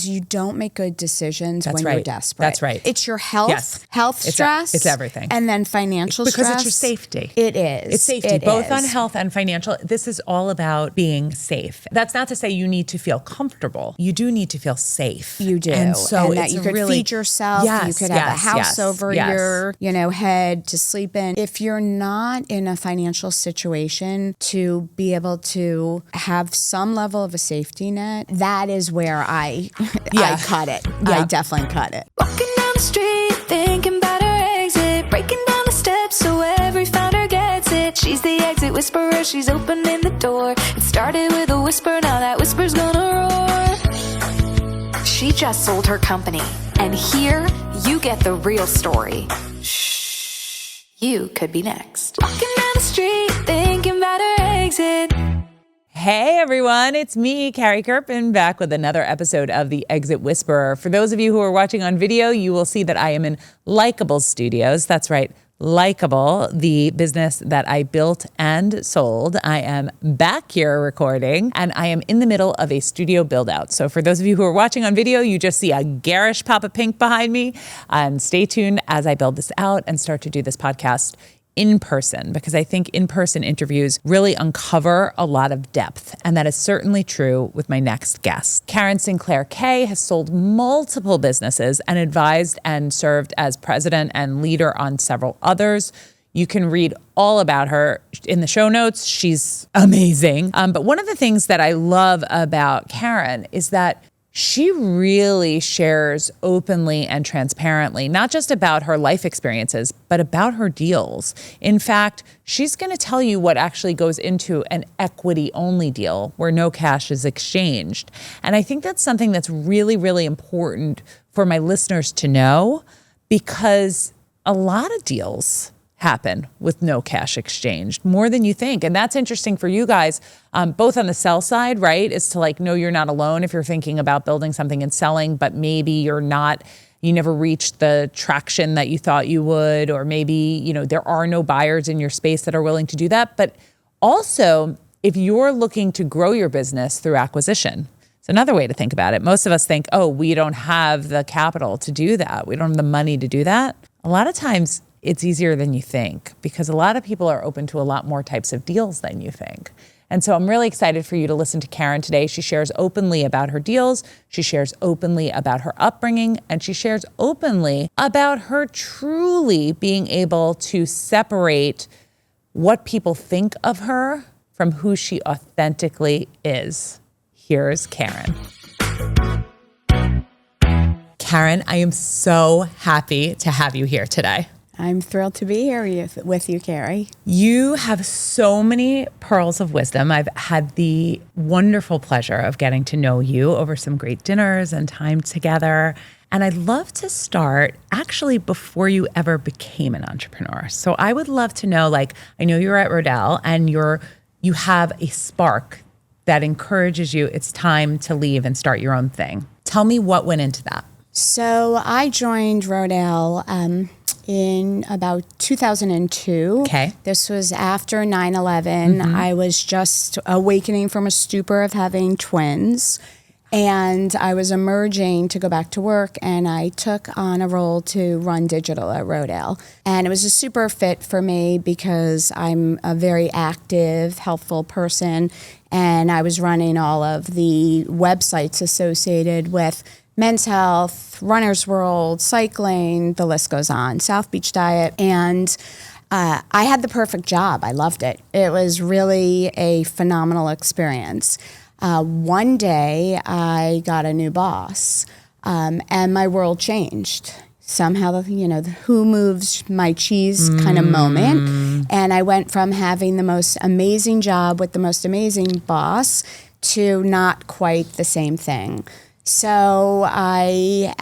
Because you don't make good decisions when you're desperate. That's right. It's your health, stress. It's everything. And then financial stress. Because it's your safety. It is. It's safety, both on health and financial. This is all about being safe. That's not to say you need to feel comfortable. You do need to feel safe. You do. And so that you could feed yourself. You could have a house over your, head to sleep in. If you're not in a financial situation to be able to have some level of a safety net, that is where I cut it. I definitely cut it. Walking down the street, thinking about her exit, breaking down the steps so every founder gets it. She's the exit whisperer, she's opening the door. It started with a whisper, now that whisper's gonna roar. She just sold her company, and here you get the real story. Shh, you could be next. Walking down the street, thinking about her exit. Hey everyone, it's me, Carrie Kerpen, back with another episode of The Exit Whisperer. For those of you who are watching on video, you will see that I am in Likeable Studios. That's right, Likeable, the business that I built and sold. I am back here recording, and I am in the middle of a studio build out. So for those of you who are watching on video, you just see a garish pop of pink behind me. And stay tuned as I build this out and start to do this podcast in person, because I think in-person interviews really uncover a lot of depth. And that is certainly true with my next guest. Caren Sinclair Kay has sold multiple businesses and advised and served as president and leader on several others. You can read all about her in the show notes. She's amazing. But one of the things that I love about Caren is that she really shares openly and transparently, not just about her life experiences, but about her deals. In fact, she's going to tell you what actually goes into an equity-only deal where no cash is exchanged. And I think that's something that's really, really important for my listeners to know, because a lot of deals happen with no cash exchanged, more than you think. And that's interesting for you guys, both on the sell side, right? Is to know you're not alone if you're thinking about building something and selling, but maybe you never reached the traction that you thought you would, or maybe, there are no buyers in your space that are willing to do that. But also, if you're looking to grow your business through acquisition, it's another way to think about it. Most of us think, oh, we don't have the capital to do that. We don't have the money to do that. A lot of times, it's easier than you think, because a lot of people are open to a lot more types of deals than you think. And so I'm really excited for you to listen to Caren today. She shares openly about her deals. She shares openly about her upbringing, and she shares openly about her truly being able to separate what people think of her from who she authentically is. Here's Caren. Caren, I am so happy to have you here today. I'm thrilled to be here with you, Carrie. You have so many pearls of wisdom. I've had the wonderful pleasure of getting to know you over some great dinners and time together. And I'd love to start actually before you ever became an entrepreneur. So I would love to know, I know you're at Rodale and you have a spark that encourages you, it's time to leave and start your own thing. Tell me what went into that. So I joined Rodale in about 2002. Okay. This was after 9/11. Mm-hmm. I was just awakening from a stupor of having twins, and I was emerging to go back to work, and I took on a role to run digital at Rodale. And it was a super fit for me because I'm a very active, healthful person, and I was running all of the websites associated with Men's Health, Runner's World, cycling, the list goes on, South Beach Diet. And I had the perfect job. I loved it. It was really a phenomenal experience. One day I got a new boss, and my world changed. Somehow, the who moves my cheese kind of moment. And I went from having the most amazing job with the most amazing boss to not quite the same thing. So I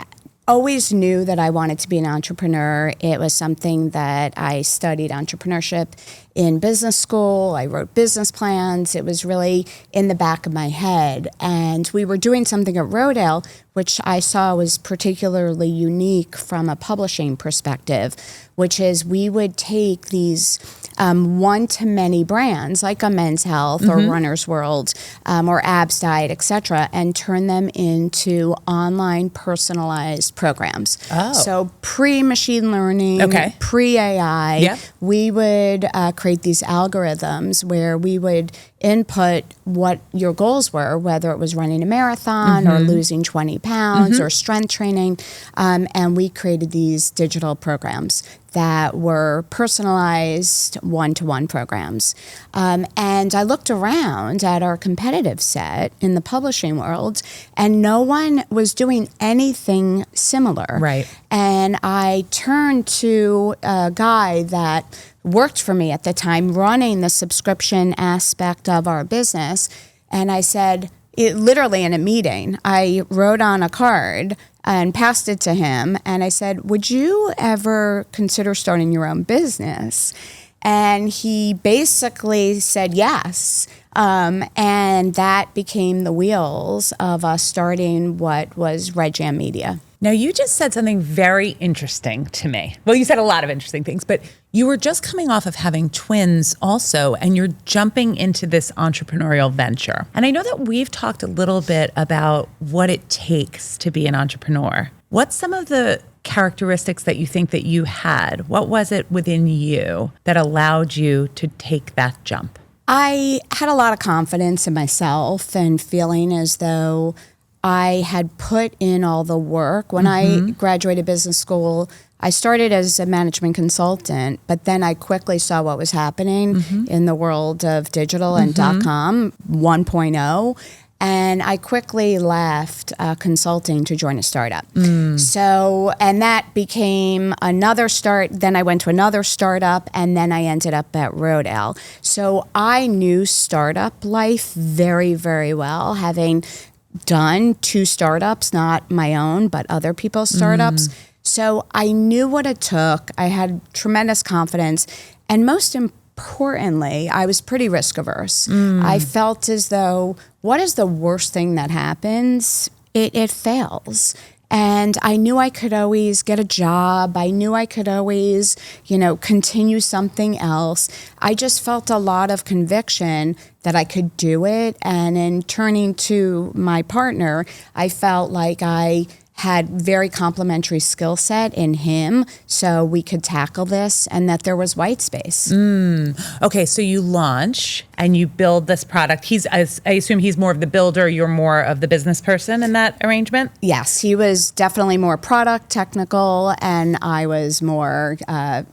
always knew that I wanted to be an entrepreneur. It was something that I studied entrepreneurship in business school. I wrote business plans. It was really in the back of my head. And we were doing something at Rodale which I saw was particularly unique from a publishing perspective, which is we would take these one-to-many brands like a Men's Health or Runner's World or Abs Diet, etc., and turn them into online personalized programs. Oh. So pre-machine learning, pre-AI, we would create these algorithms where we would input what your goals were, whether it was running a marathon or losing 20 pounds or strength training, and we created these digital programs that were personalized one-to-one programs. And I looked around at our competitive set in the publishing world, and no one was doing anything similar. Right. And I turned to a guy that worked for me at the time, running the subscription aspect of our business, and I said, literally in a meeting, I wrote on a card and passed it to him. And I said, would you ever consider starting your own business? And he basically said yes. And that became the wheels of us starting what was Red Jam Media. Now, you just said something very interesting to me. Well, you said a lot of interesting things, but you were just coming off of having twins also, and you're jumping into this entrepreneurial venture. And I know that we've talked a little bit about what it takes to be an entrepreneur. What's some of the characteristics that you think that you had? What was it within you that allowed you to take that jump? I had a lot of confidence in myself and feeling as though I had put in all the work. When I graduated business school, I started as a management consultant, but then I quickly saw what was happening in the world of digital and .com 1.0. And I quickly left consulting to join a startup. So, and that became another start. Then I went to another startup, and then I ended up at Rodale. So I knew startup life very, very well, having done 2 startups, not my own, but other people's startups. So I knew what it took. I had tremendous confidence. And most importantly, I was pretty risk averse. I felt as though, what is the worst thing that happens? It fails. And I knew I could always get a job. I knew I could always, continue something else. I just felt a lot of conviction that I could do it. And in turning to my partner, I felt like I had very complementary skill set in him, so we could tackle this, and that there was white space. Okay, so you launch and you build this product. I assume he's more of the builder, you're more of the business person in that arrangement? Yes, he was definitely more product technical, and I was more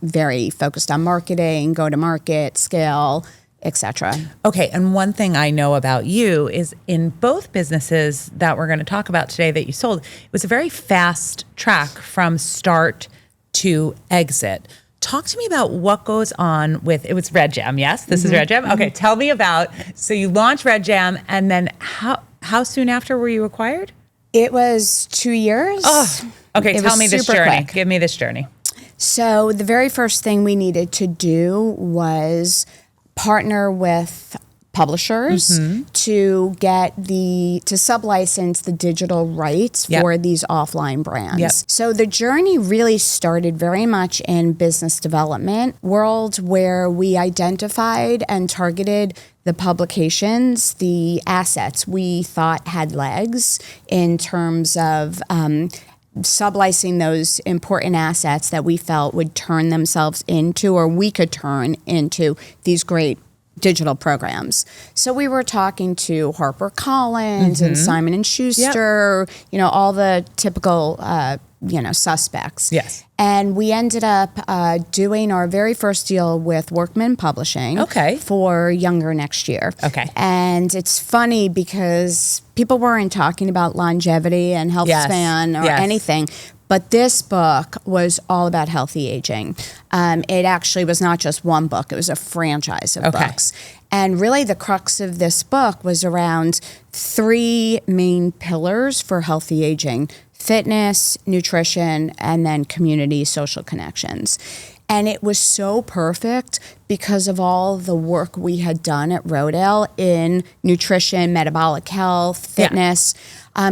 very focused on marketing, go-to-market, scale, etc. Okay, and one thing I know about you is in both businesses that we're going to talk about today that you sold, it was a very fast track from start to exit. Talk to me about what goes on with, it was Red Jam, yes? This is Red Jam? Okay, tell me about, so you launched Red Jam, and then how soon after were you acquired? It was 2 years. Oh, okay, tell me this journey. Quick. Give me this journey. So the very first thing we needed to do was partner with publishers to get to sublicense the digital rights for these offline brands. So the journey really started very much in business development world, where we identified and targeted the publications, the assets we thought had legs in terms of sublicensing those important assets that we felt would turn themselves into, or we could turn into, these great digital programs. So we were talking to HarperCollins and Simon and Schuster, all the typical, suspects. Yes. And we ended up doing our very first deal with Workman Publishing for Younger Next Year. Okay. And it's funny because people weren't talking about longevity and health span or anything. But this book was all about healthy aging. It actually was not just one book. It was a franchise of books. And really the crux of this book was around 3 main pillars for healthy aging: fitness, nutrition, and then community, social connections. And it was so perfect because of all the work we had done at Rodale in nutrition, metabolic health, fitness.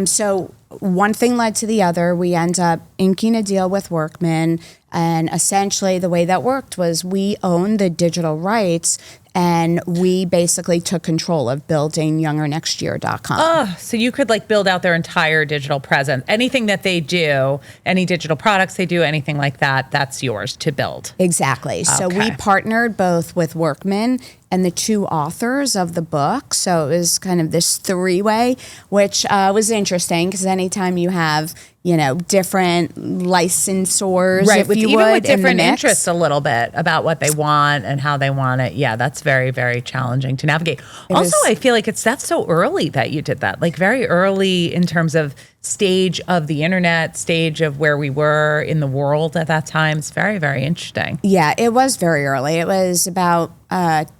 So one thing led to the other. We end up inking a deal with Workman. And essentially the way that worked was we owned the digital rights and we basically took control of building youngernextyear.com. Oh, so you could like build out their entire digital presence. Anything that they do, any digital products they do, anything like that, that's yours to build. Exactly. So we partnered both with Workman and the two authors of the book. So it was kind of this three-way, which was interesting because anytime you have, different licensors, right, if with, you even would, with different in the mix. interests a little bit about what they want and how they want it. Yeah, that's very, very challenging to navigate. I feel like that's so early that you did that, like very early in terms of stage of the internet, stage of where we were in the world at that time. It's very, very interesting. Yeah, it was very early. It was about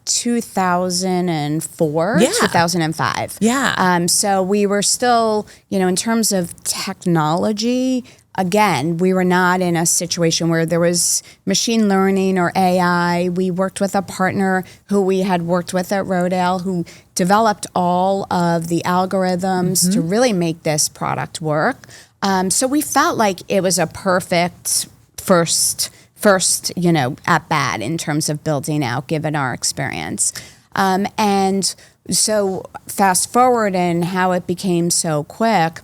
2004, 2005. Yeah. So we were still, in terms of technology, again, we were not in a situation where there was machine learning or AI. We worked with a partner who we had worked with at Rodale who developed all of the algorithms to really make this product work. So we felt like it was a perfect first, at bat in terms of building out, given our experience. And so fast forward and how it became so quick,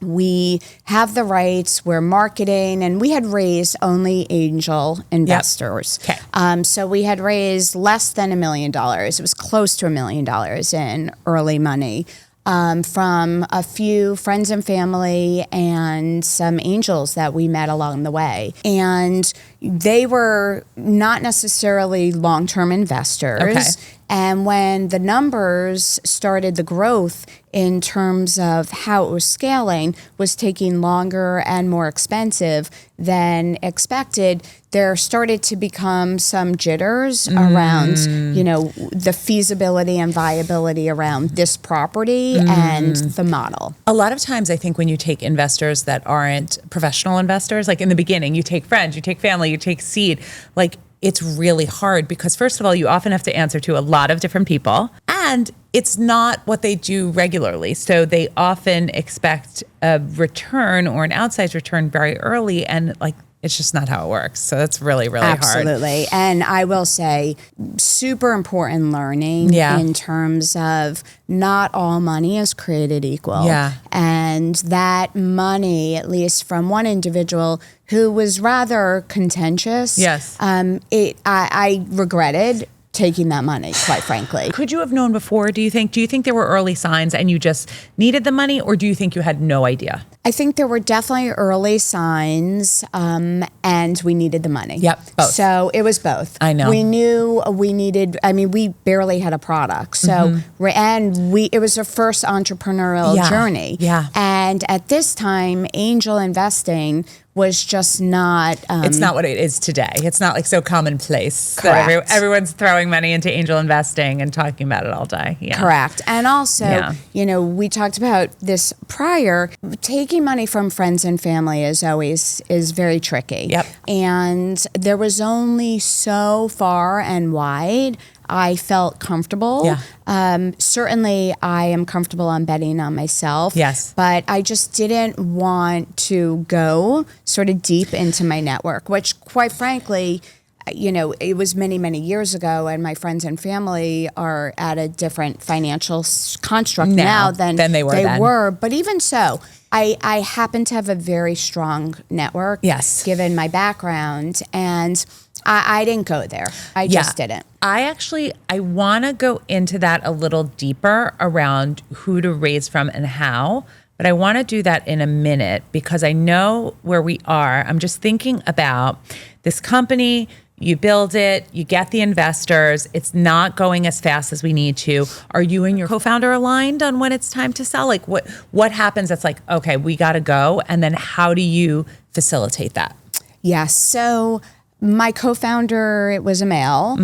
we have the rights, we're marketing, and we had raised only angel investors. Yep. Okay. So we had raised less than $1 million. It was close to $1 million in early money. From a few friends and family and some angels that we met along the way. And they were not necessarily long-term investors. Okay. And when the numbers started, the growth in terms of how it was scaling was taking longer and more expensive than expected, there started to become some jitters around, the feasibility and viability around this property and the model. A lot of times I think when you take investors that aren't professional investors, like in the beginning, you take friends, you take family, you take seed, like it's really hard because first of all, you often have to answer to a lot of different people and it's not what they do regularly. So they often expect a return or an outsized return very early and like it's just not how it works. So that's really, really hard. Absolutely. And I will say super important learning in terms of not all money is created equal. Yeah. And that money, at least from one individual who was rather contentious, Yes. I regretted taking that money, quite frankly. Could you have known before, do you think? Do you think there were early signs and you just needed the money or do you think you had no idea? I think there were definitely early signs and we needed the money. Yep, both. So it was both. I know. We knew we needed, we barely had a product. So, it was our first entrepreneurial journey. Yeah. And at this time, angel investing was just not... it's not what it is today. It's not like so commonplace. Correct. That everyone's throwing money into angel investing and talking about it all day. Yeah. Correct. And also, we talked about this prior, taking money from friends and family is very tricky. Yep. And there was only so far and wide I felt comfortable. Yeah. Certainly, I am comfortable on betting on myself. Yes. But I just didn't want to go sort of deep into my network, which quite frankly, it was many, many years ago, and my friends and family are at a different financial construct now than they were. But even so, I happen to have a very strong network. Yes. Given my background, and I didn't go there. I just didn't. I want to go into that a little deeper around who to raise from and how, but I want to do that in a minute because I know where we are. I'm just thinking about this company. You build it, you get the investors. It's not going as fast as we need to. Are you and your co-founder aligned on when it's time to sell? Like what happens that's like, okay, we got to go. And then how do you facilitate that? Yes. So my co-founder, it was a male.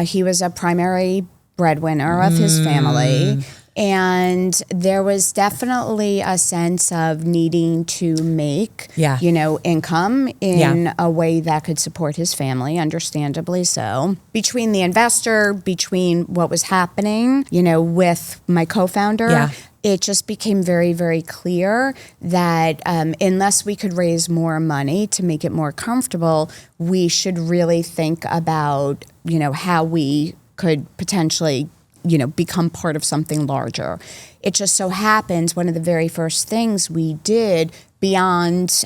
He was a primary breadwinner of his family. And there was definitely a sense of needing to make, income in a way that could support his family, understandably so. Between the investor, between what was happening, with my co-founder, it just became very, very clear that unless we could raise more money to make it more comfortable, we should really think about, how we could potentially, become part of something larger. It just so happens one of the very first things we did beyond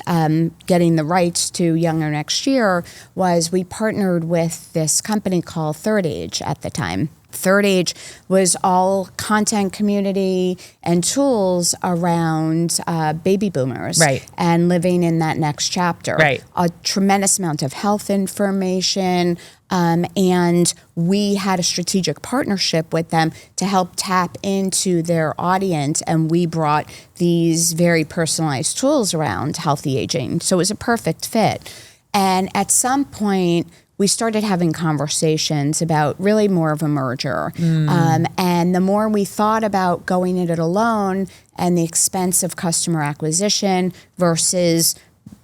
getting the rights to Younger Next Year was we partnered with this company called Third Age at the time. Third Age was all content community and tools around baby boomers and living in that next chapter. Right. A tremendous amount of health information, and we had a strategic partnership with them to help tap into their audience, and we brought these very personalized tools around healthy aging. So it was a perfect fit. And at some point, we started having conversations about really more of a merger. And the more we thought about going it alone and the expense of customer acquisition versus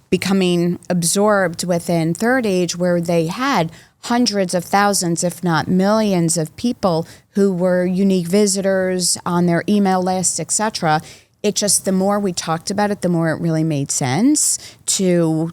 becoming absorbed within Third Age, where they had hundreds of thousands, if not millions of people who were unique visitors on their email list, etc. It just, the more we talked about it, the more it really made sense to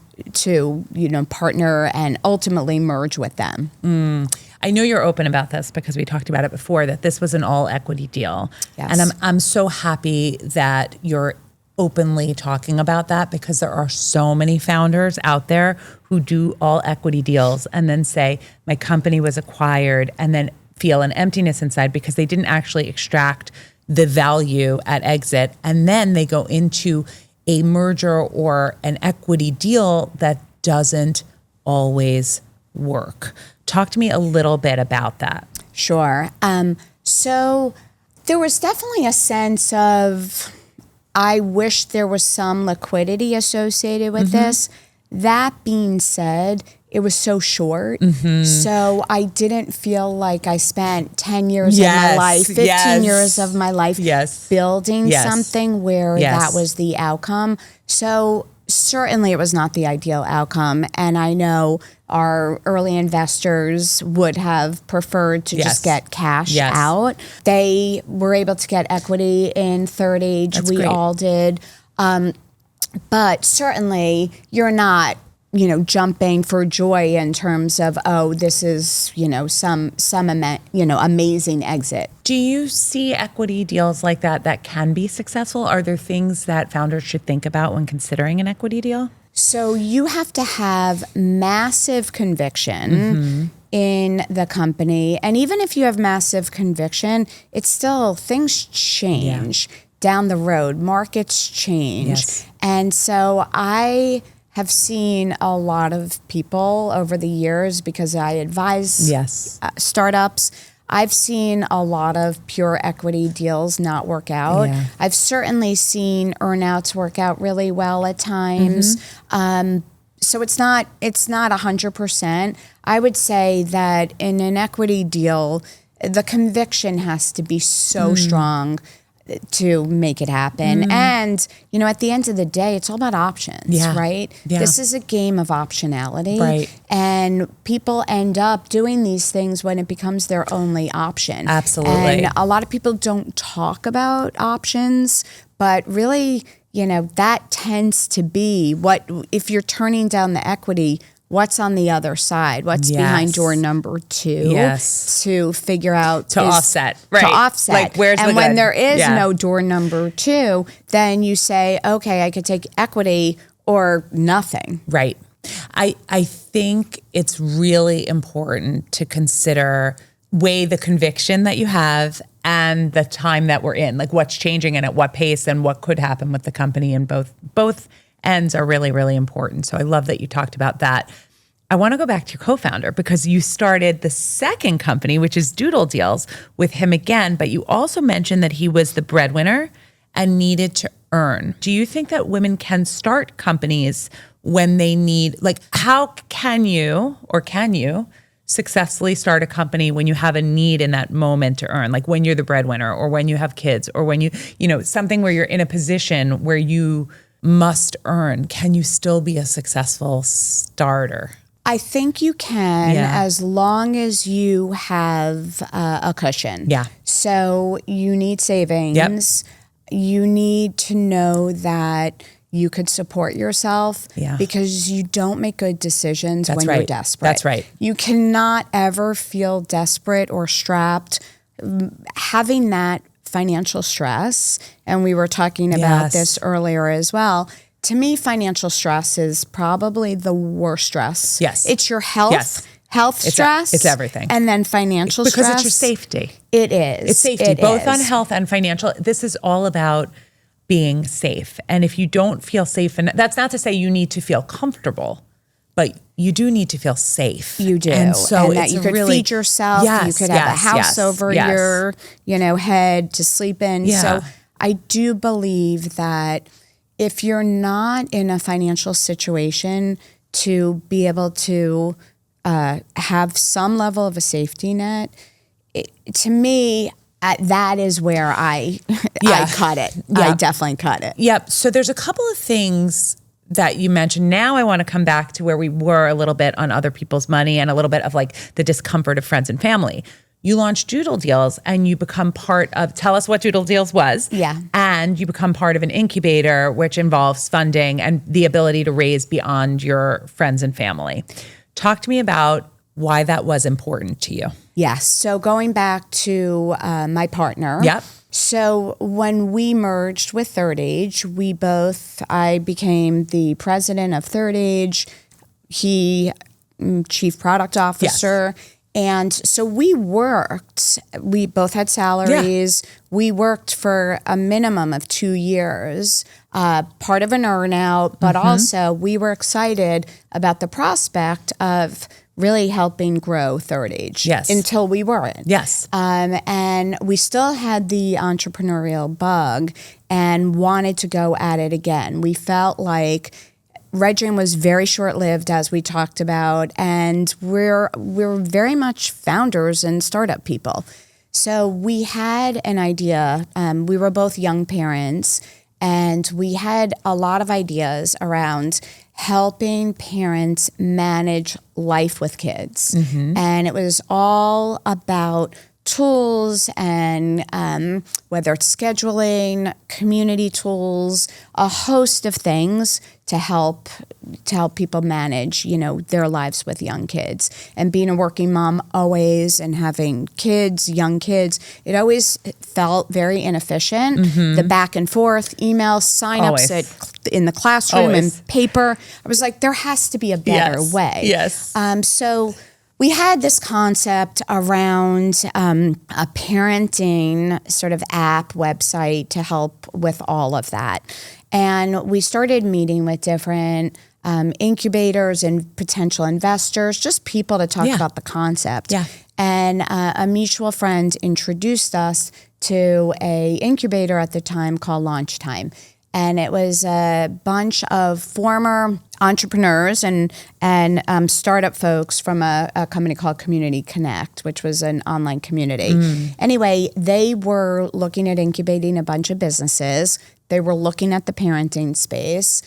partner and ultimately merge with them. I know you're open about this because we talked about it before, that this was an all equity deal. Yes. And I'm so happy that you're openly talking about that, because there are so many founders out there who do all equity deals and then say, my company was acquired, and then feel an emptiness inside because they didn't actually extract the value at exit, and then they go into a merger or an equity deal that doesn't always work. Talk to me a little bit about that. Sure. So there was definitely a sense of, I wish there was some liquidity associated with this. That being said, it was so short. So I didn't feel like I spent 10 years of my life, 15 years of my life building something where that was the outcome. So certainly it was not the ideal outcome. And I know our early investors would have preferred to just get cash out. They were able to get equity in Third Age. That's we great. all did. But certainly you're not, jumping for joy in terms of, oh, this is, some amazing exit. Do you see equity deals like that can be successful? Are there things that founders should think about when considering an equity deal? So you have to have massive conviction in the company. And even if you have massive conviction, it's still, things change down the road. Markets change. And so I have seen a lot of people over the years, because I advise startups. I've seen a lot of pure equity deals not work out. I've certainly seen earnouts work out really well at times. So it's not 100%. I would say that in an equity deal, the conviction has to be so strong to make it happen. And, at the end of the day, it's all about options, right? This is a game of optionality. And people end up doing these things when it becomes their only option. Absolutely. And a lot of people don't talk about options, but really, that tends to be what, if you're turning down the equity, what's on the other side? What's behind door number 2 to figure out to offset. Like, where's and the when good? there is no door number 2, then you say, okay, I could take equity or nothing. Right. I think it's really important to weigh the conviction that you have and the time that we're in, like what's changing and at what pace and what could happen with the company, and both ends are really, really important. So I love that you talked about that. I want to go back to your co-founder, because you started the second company, which is Doodle Deals, with him again, but you also mentioned that he was the breadwinner and needed to earn. Do you think that women can start companies when they need, how can you successfully start a company when you have a need in that moment to earn, like when you're the breadwinner or when you have kids or when something where you're in a position where you must earn? Can you still be a successful starter? I think you can, as long as you have a cushion. So you need savings. you need to know that you could support yourself because you don't make good decisions when you're desperate. That's right. You cannot ever feel desperate or strapped. Having that financial stress, and we were talking about this earlier as well, to me, financial stress is probably the worst stress. Yes. It's your health. Health stress. It's everything. And then financial stress. Because it's your safety. It is. It's safety, both on health and financial. This is all about being safe. And if you don't feel safe, and that's not to say you need to feel comfortable, but you do need to feel safe. You do. And so and that you could feed yourself. You could have a house over your, head to sleep in. Yeah. So I do believe that if you're not in a financial situation to be able to have some level of a safety net, to me, that is where I cut it. I definitely cut it. Yep. So there's a couple of things that you mentioned. Now I want to come back to where we were a little bit on other people's money and a little bit of like the discomfort of friends and family. You launched Doodle Deals and you become part of, tell us what Doodle Deals was. Yeah. And you become part of an incubator, which involves funding and the ability to raise beyond your friends and family. Talk to me about why that was important to you. Yes. So going back to my partner. Yep. So when we merged with Third Age, I became the president of Third Age, he chief product officer. Yes. And so we both had salaries. Yeah. We worked for a minimum of 2 years, part of an earnout, but also we were excited about the prospect of really helping grow Third Age. Yes. Until we weren't. Yes. And we still had the entrepreneurial bug and wanted to go at it again. We felt like Redgen was very short-lived, as we talked about, and we're very much founders and startup people. So we had an idea. We were both young parents, and we had a lot of ideas around helping parents manage life with kids. And it was all about tools and whether it's scheduling, community tools, a host of things to help people manage, their lives with young kids. And being a working mom always and having kids, young kids, it always felt very inefficient. The back and forth, emails, signups in the classroom and paper. I was like, there has to be a better way. Yes. So we had this concept around a parenting sort of app website to help with all of that. And we started meeting with different incubators and potential investors, just people to talk about the concept. Yeah. And a mutual friend introduced us to a incubator at the time called Launch Time. And it was a bunch of former entrepreneurs and startup folks from a company called Community Connect, which was an online community. Anyway, they were looking at incubating a bunch of businesses. They were looking at the parenting space.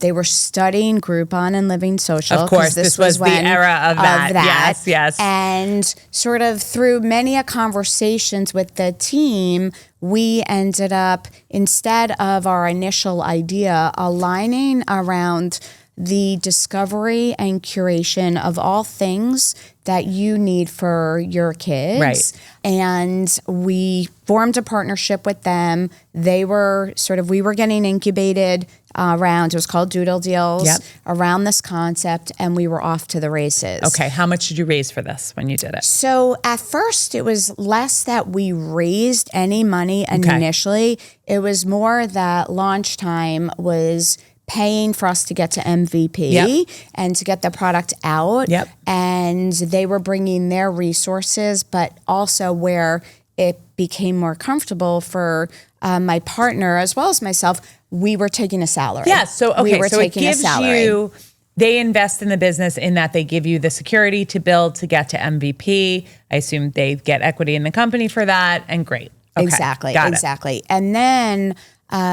They were studying Groupon and Living Social. Of course, this was the era of that. Yes, yes. And sort of through many conversations with the team, we ended up, instead of our initial idea, aligning around the discovery and curation of all things that you need for your kids. Right. And we formed a partnership with them. They were we were getting incubated around, it was called Doodle Deals, around this concept, and we were off to the races. Okay, how much did you raise for this when you did it? So at first, it was less that we raised any money initially. It was more that Launch Time was paying for us to get to MVP and to get the product out. And they were bringing their resources, but also where it became more comfortable for my partner as well as myself, we were taking a salary. Yeah, so we were so taking it gives a salary. you, they invest in the business in that they give you the security to build to get to MVP. I assume they get equity in the company for that, and great. Okay, exactly. It. And then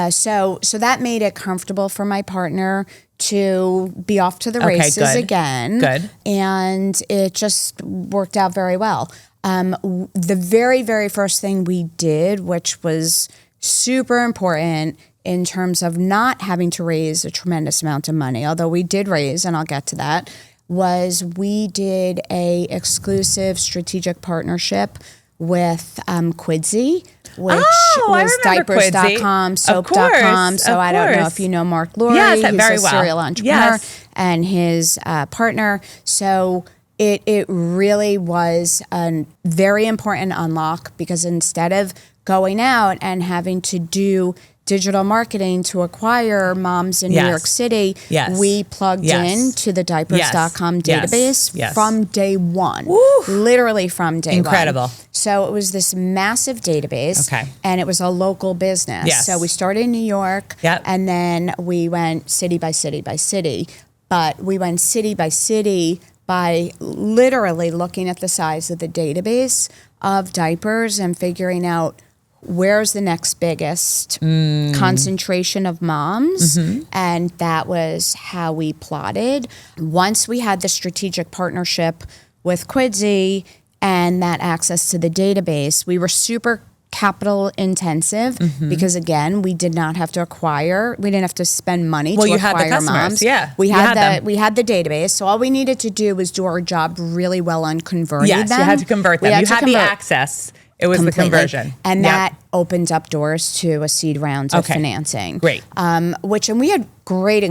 so that made it comfortable for my partner to be off to the races again. Good. And it just worked out very well. The very, very first thing we did, which was super important in terms of not having to raise a tremendous amount of money, although we did raise, and I'll get to that, was we did a exclusive strategic partnership with Quidsy, which was diapers.com, soap.com. So I don't know if you know Mark Lurie. He's a serial entrepreneur and his partner. So it really was a very important unlock, because instead of going out and having to do digital marketing to acquire moms in New York City, we plugged in to the diapers.com database from day one. Woo. Literally from day one. Incredible. So it was this massive database, and it was a local business. So we started in New York, and then we went city by city by city. But we went city by city by literally looking at the size of the database of diapers and figuring out where's the next biggest concentration of moms. And that was how we plotted. Once we had the strategic partnership with Quidsy and that access to the database, we were super capital intensive because, again, we did not have to acquire. We didn't have to spend money to acquire moms. We had the database. So all we needed to do was do our job really well on converting them. You had to convert them. You had the access. It was completely. The conversion. And that opened up doors to a seed round of financing. Great. And we had great,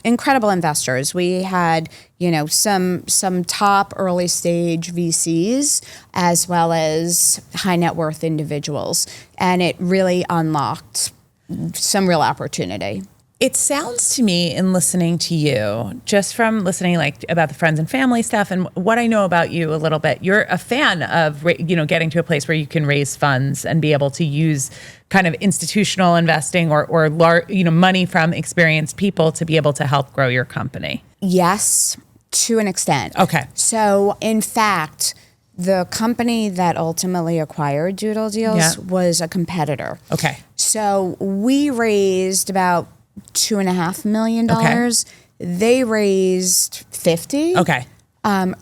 incredible investors. We had, some top early stage VCs as well as high net worth individuals. And it really unlocked some real opportunity. It sounds to me, in listening to you, just from listening about the friends and family stuff and what I know about you a little bit, you're a fan of getting to a place where you can raise funds and be able to use kind of institutional investing or money from experienced people to be able to help grow your company. Yes, to an extent. Okay. So, in fact, the company that ultimately acquired Doodle Deals was a competitor. Okay. So we raised about $2.5 million. They raised 50.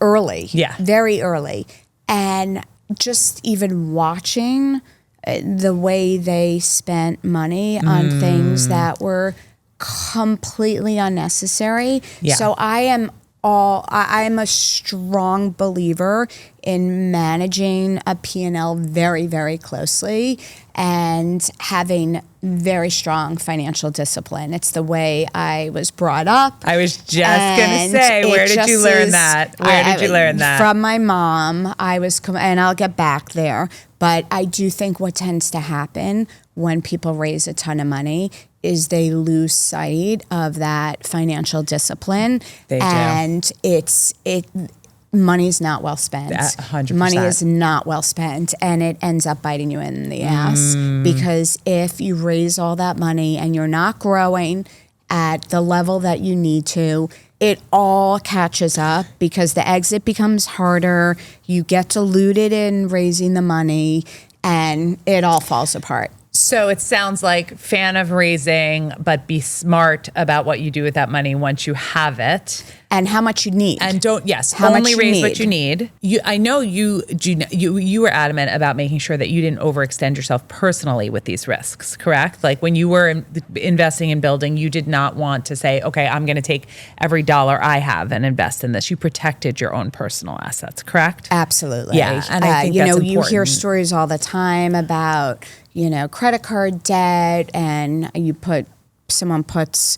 Early. Very early. And just even watching the way they spent money on things that were completely unnecessary. So I'm a strong believer in managing a P&L very, very closely and having very strong financial discipline. It's the way I was brought up. I was just going to say, where did you learn that? From my mom. And I'll get back there. But I do think what tends to happen when people raise a ton of money is they lose sight of that financial discipline. They do. And money's not well spent. 100%. Money is not well spent, and it ends up biting you in the ass. Because if you raise all that money and you're not growing at the level that you need to, it all catches up because the exit becomes harder. You get diluted in raising the money, and it all falls apart. So it sounds like fan of raising, but be smart about what you do with that money once you have it. And how much you need. And only raise what you need. I know you were adamant about making sure that you didn't overextend yourself personally with these risks, correct? Like when you were investing in building, you did not want to say, okay, I'm going to take every dollar I have and invest in this. You protected your own personal assets, corrut? Absolutely. Yeah, and I think that's important. You hear stories all the time about, credit card debt, and someone puts,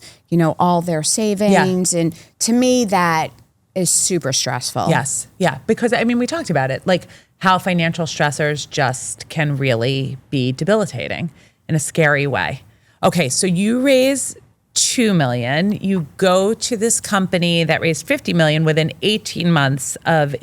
all their savings. And to me, that is super stressful. Yes. Yeah. Because we talked about it, like how financial stressors just can really be debilitating in a scary way. Okay. So you raise $2 million, you go to this company that raised $50 million within 18 months of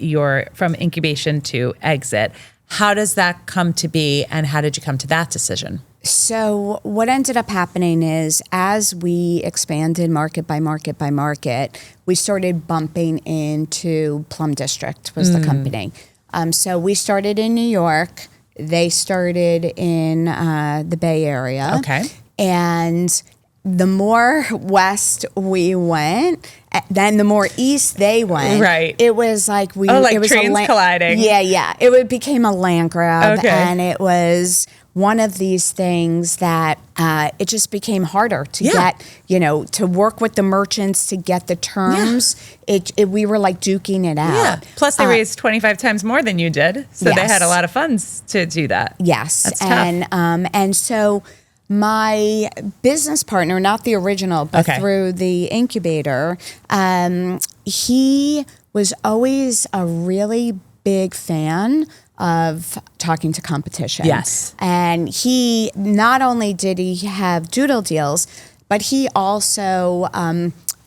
from incubation to exit. How does that come to be, and how did you come to that decision? So what ended up happening is, as we expanded market by market by market, we started bumping into Plum District was the company. So we started in New York. They started in the Bay Area. Okay. And the more west we went, then the more east they went. Right. It was like it was trains colliding. Yeah. It became a land grab, and it was one of these things that it just became harder to get, to work with the merchants to get the terms. We were like duking it out. Yeah. Plus they raised 25 times more than you did. So they had a lot of funds to do that. Yes. That's tough. And so my business partner, not the original, but through the incubator, he was always a really big fan of talking to competition. Yes. And he, not only did he have doodle deals, but he also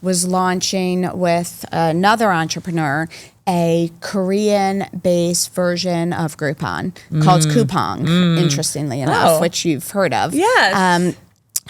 was launching with another entrepreneur a Korean-based version of Groupon called Coupang, interestingly enough, which you've heard of. Yes.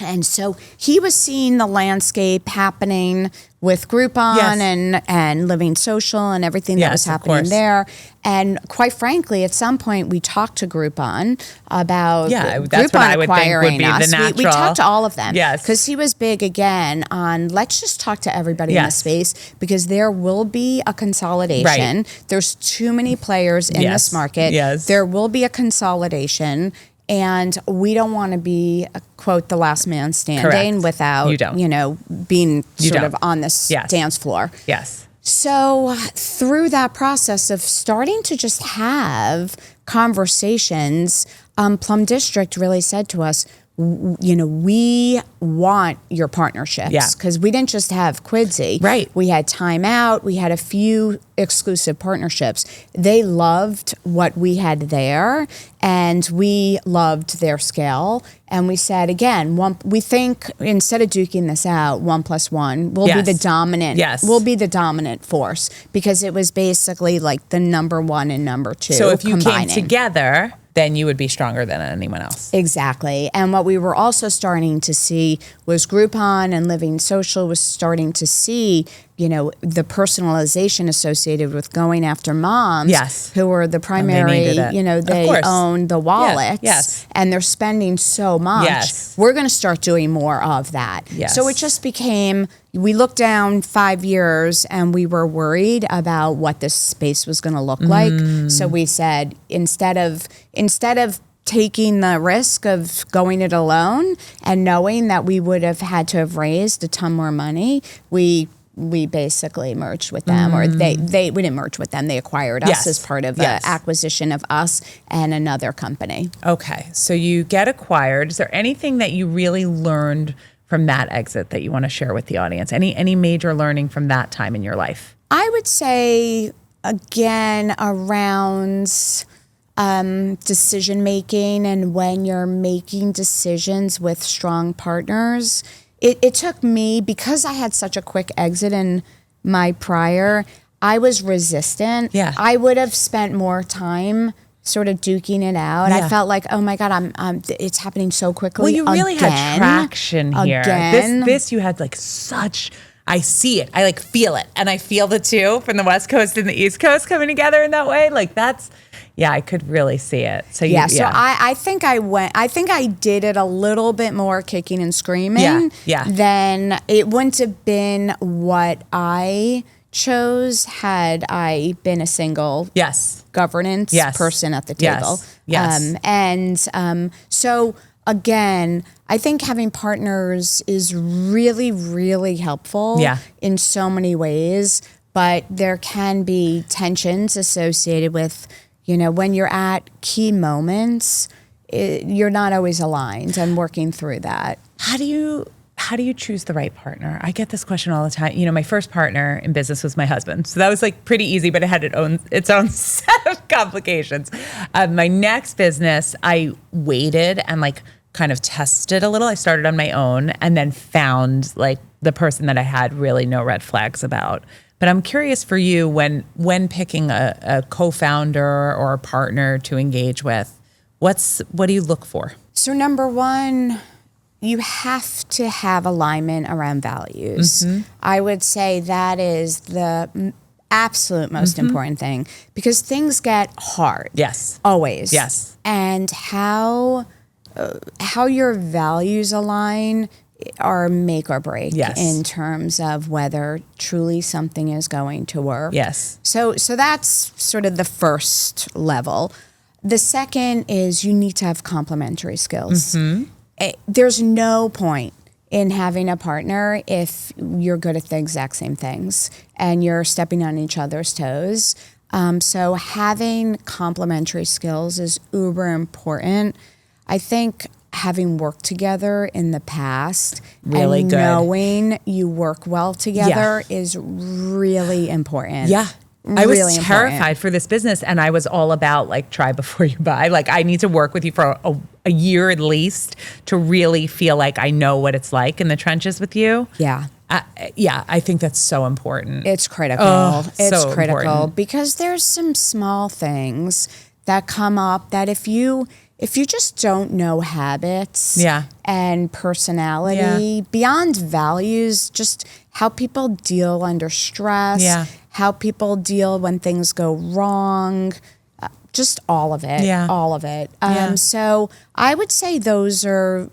And so he was seeing the landscape happening with Groupon and Living Social and everything that was happening there. And quite frankly, at some point we talked to Groupon about that's Groupon what I would think would acquiring be us. the natural. We talked to all of them. Yes. Because he was big again on let's just talk to everybody in the space because there will be a consolidation. Right. There's too many players in this market. Yes. There will be a consolidation. And we don't want to be, quote, the last man standing without, being sort of on this dance floor. Yes. So through that process of starting to just have conversations, Plum District really said to us, we want your partnerships because we didn't just have Quidsy. Right. We had Time Out. We had a few exclusive partnerships. They loved what we had there and we loved their scale. And we said, again, we think instead of duking this out, 1 + 1 will be the dominant. Yes. Will be the dominant force because it was basically like the number 1 and number 2. So if you combining. came together, then you would be stronger than anyone else. Exactly. And what we were also starting to see was Groupon and Living Social was starting to see, the personalization associated with going after moms who are the primary, they own the wallets and they're spending so much. Yes. We're going to start doing more of that. Yes. So it just became, we looked down 5 years and we were worried about what this space was going to look like. So we said, instead of taking the risk of going it alone and knowing that we would have had to have raised a ton more money, we basically merged with them, or we didn't merge with them. They acquired us as part of the acquisition of us and another company. Okay, so you get acquired. Is there anything that you really learned from that exit that you want to share with the audience? Any major learning from that time in your life? I would say, again, around decision making and when you're making decisions with strong partners. It took me, because I had such a quick exit in my prior, I was resistant. Yeah. I would have spent more time sort of duking it out. I felt like, oh my God, it's happening so quickly. Well, you really had traction here. This you had like such, I see it. I like feel it. And I feel the two from the West Coast and the East Coast coming together in that way. Like that's, I could really see it. So so I think I did it a little bit more kicking and screaming. Then it wouldn't have been what I chose had I been a single governance person at the table. So again, I think having partners is really, really helpful in so many ways, but there can be tensions associated with, when you're at key moments, you're not always aligned and working through that. How do you choose the right partner? I get this question all the time. My first partner in business was my husband. So that was like pretty easy, but it had its own set of complications. My next business, I waited and like kind of tested a little. I started on my own and then found like the person that I had really no red flags about. But I'm curious for you, when picking a co-founder or a partner to engage with, what do you look for? So number one, you have to have alignment around values. I would say that is the absolute most important thing because things get hard. Yes. Always. Yes. And how your values align are make or break in terms of whether truly something is going to work. Yes. So that's sort of the first level. The second is you need to have complementary skills. There's no point in having a partner if you're good at the exact same things and you're stepping on each other's toes. So having complementary skills is uber important. I think having worked together in the past Really and good. knowing you work well together is really important. Yeah. I was Really terrified important. for this business, and I was all about like try before you buy. Like I need to work with you for a year at least to really feel like I know what it's like in the trenches with you. Yeah. I think that's so important. It's critical. It's so critical important. because there's some small things that come up that if you just don't know habits Yeah. and personality beyond values, just how people deal under stress, Yeah. how people deal when things go wrong, just all of it, Yeah. all of it. Yeah. So I would say those are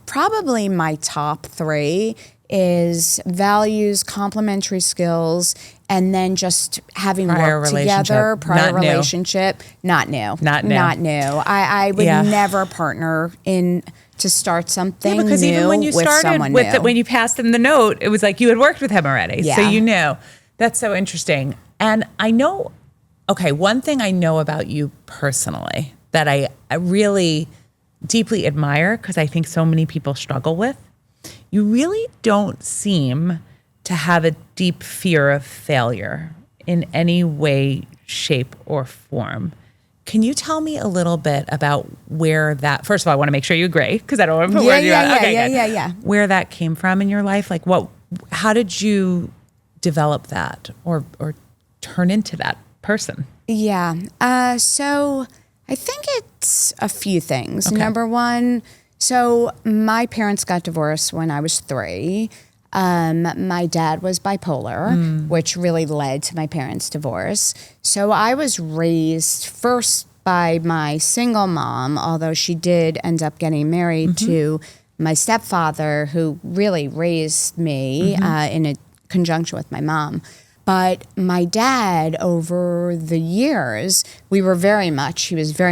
probably my top three is values, complementary skills, and then just having Prior worked together, relationship. prior Not new. relationship, not new. Not new. Not new. I would Yeah. never partner in to start something Yeah, because new even when you with started someone with new. when you passed him the note, it was like you had worked with him already. So Yeah. you knew. That's so interesting. And I know, okay, one thing I know about you personally that I really deeply admire because I think so many people struggle with, you really don't seem to have a deep fear of failure in any way, shape, or form. Can you tell me a little bit about where that, first of all, I want to make sure you agree because I don't want to put words in your mouth. Okay, good. yeah. Where that came from in your life? Like how did you develop that or turn into that person? Yeah. So I think it's a few things. Okay. Number one, so my parents got divorced when I was 3. My dad was bipolar, which really led to my parents' divorce. So I was raised first by my single mom, although she did end up getting married to my stepfather, who really raised me in a conjunction with my mom. But my dad, over the years, he was very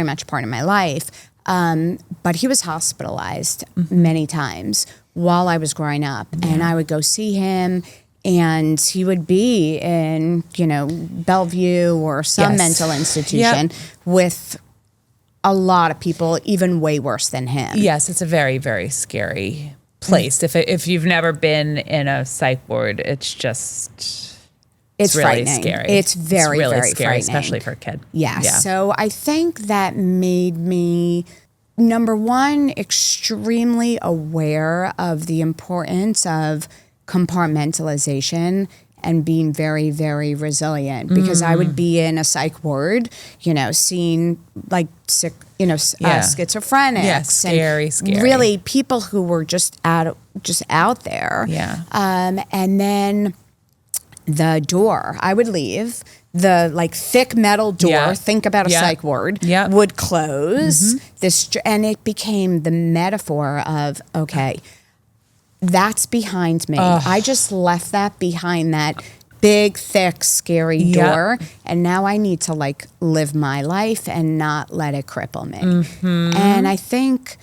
much part of my life. But he was hospitalized many times while I was growing up. And I would go see him, and he would be in, Bellevue or some Yes. mental institution with a lot of people even way worse than him. Yes, it's a very, very scary place. If you've never been in a psych ward, it's really frightening. scary. It's very, really very scary, frightening. especially for a kid. Yeah. So I think that made me, number one, extremely aware of the importance of compartmentalization and being very, very resilient, because I would be in a psych ward, seeing like sick, schizophrenics. Yeah, scary. Really people who were just out there. Yeah. And then the door, I would leave, the like thick metal door, think about a psych ward, would close. And it became the metaphor of, okay, that's behind me. I just left that behind, that big, thick, scary door. And now I need to like live my life and not let it cripple me. And I think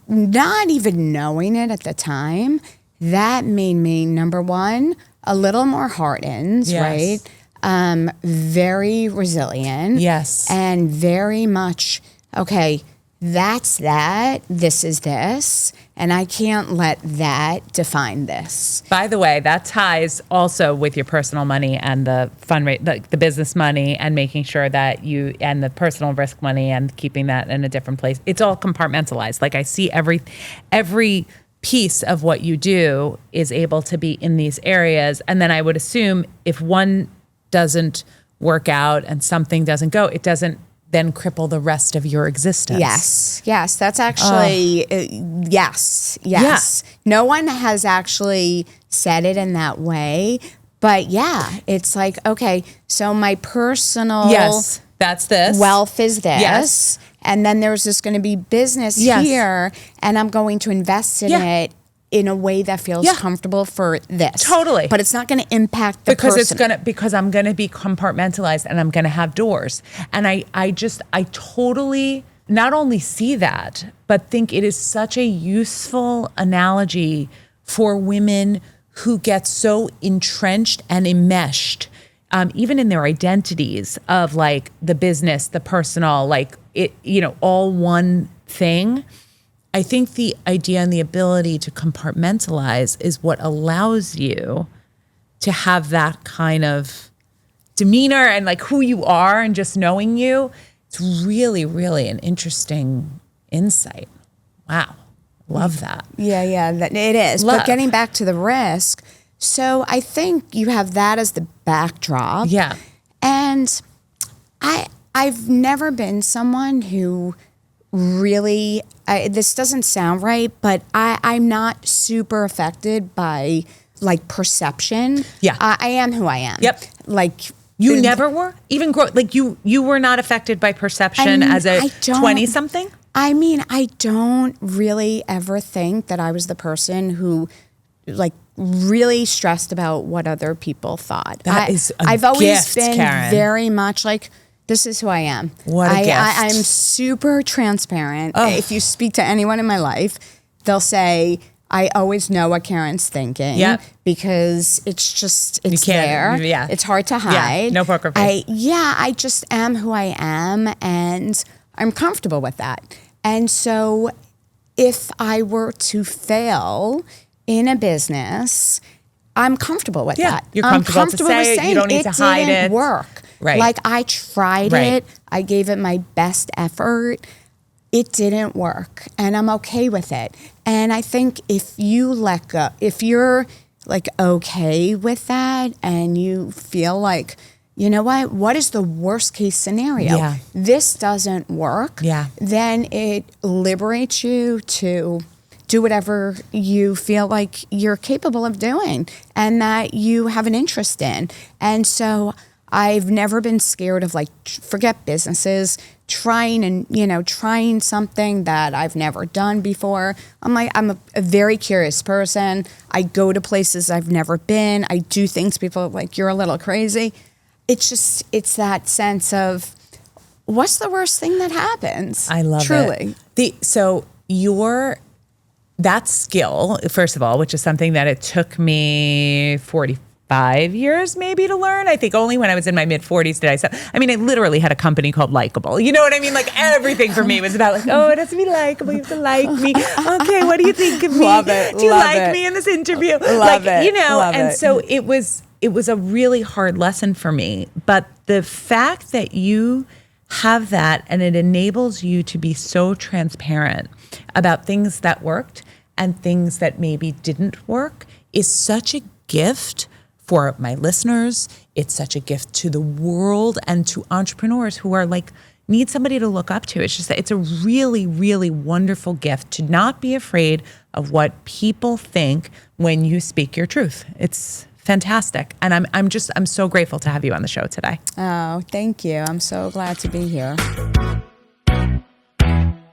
not even knowing it at the time, that made me, number one, a little more hardened, right? Very resilient. Yes. And very much, okay, that's that, this is this, and I can't let that define this. By the way, that ties also with your personal money and the the business money, and making sure that and the personal risk money and keeping that in a different place. It's all compartmentalized. Like I see every piece of what you do is able to be in these areas. And then I would assume if one doesn't work out and something doesn't go, it doesn't then cripple the rest of your existence. Yes, that's actually, yes. Yeah. No one has actually said it in that way, but yeah, it's like, okay, so my personal that's this. wealth is this. Yes. And then there's just going to be business here, and I'm going to invest in it in a way that feels comfortable for this. Totally. But it's not going to impact the person. Because I'm going to be compartmentalized and I'm going to have doors. And I totally not only see that, but think it is such a useful analogy for women who get so entrenched and enmeshed, even in their identities of like the business, the personal, like it, all one thing. I think the idea and the ability to compartmentalize is what allows you to have that kind of demeanor and like who you are and just knowing you. It's really, really an interesting insight. Wow. Love that. Yeah, it is. But getting back to the risk, so I think you have that as the backdrop. Yeah. And I've never been someone who really, this doesn't sound right, but I'm not super affected by like perception. Yeah. I am who I am. Yep. Like you never were? Even like you were not affected by perception as a 20-something? I mean, I don't really ever think that I was the person who like really stressed about what other people thought. I've always been Caren. very much like, this is who I am. What a gift. I'm super transparent. Oh. If you speak to anyone in my life, they'll say, I always know what Caren's thinking because it's there. Yeah. It's hard to hide. Yeah, no poker face. I just am who I am and I'm comfortable with that. And so if I were to fail in a business, I'm comfortable with that. You're comfortable to say it. You don't need to hide it. It didn't work. Right. Like I tried it. I gave it my best effort. It didn't work and I'm okay with it. And I think if you let go, if you're like okay with that and you feel like, you know what is the worst case scenario? Yeah. This doesn't work. Yeah. Then it liberates you to do whatever you feel like you're capable of doing and that you have an interest in. And so I've never been scared of like, forget businesses, trying something that I've never done before. I'm a very curious person. I go to places I've never been. I do things people are like, you're a little crazy. It's that sense of what's the worst thing that happens? I love truly. it. So that skill, first of all, which is something that it took me 45 years maybe to learn. I think only when I was in my mid-40s did I literally had a company called Likeable. You know what I mean? Like everything for me was about like, oh, it has to be likable. You have to like me. Okay, what do you think of me? Love it. Do you like me in this interview? Love it. So it was a really hard lesson for me. But the fact that you have that and it enables you to be so transparent about things that worked and things that maybe didn't work is such a gift for my listeners. It's such a gift to the world and to entrepreneurs who are like, need somebody to look up to. It's just that it's a really, really wonderful gift to not be afraid of what people think when you speak your truth. It's fantastic. And I'm so grateful to have you on the show today. Oh, thank you. I'm so glad to be here.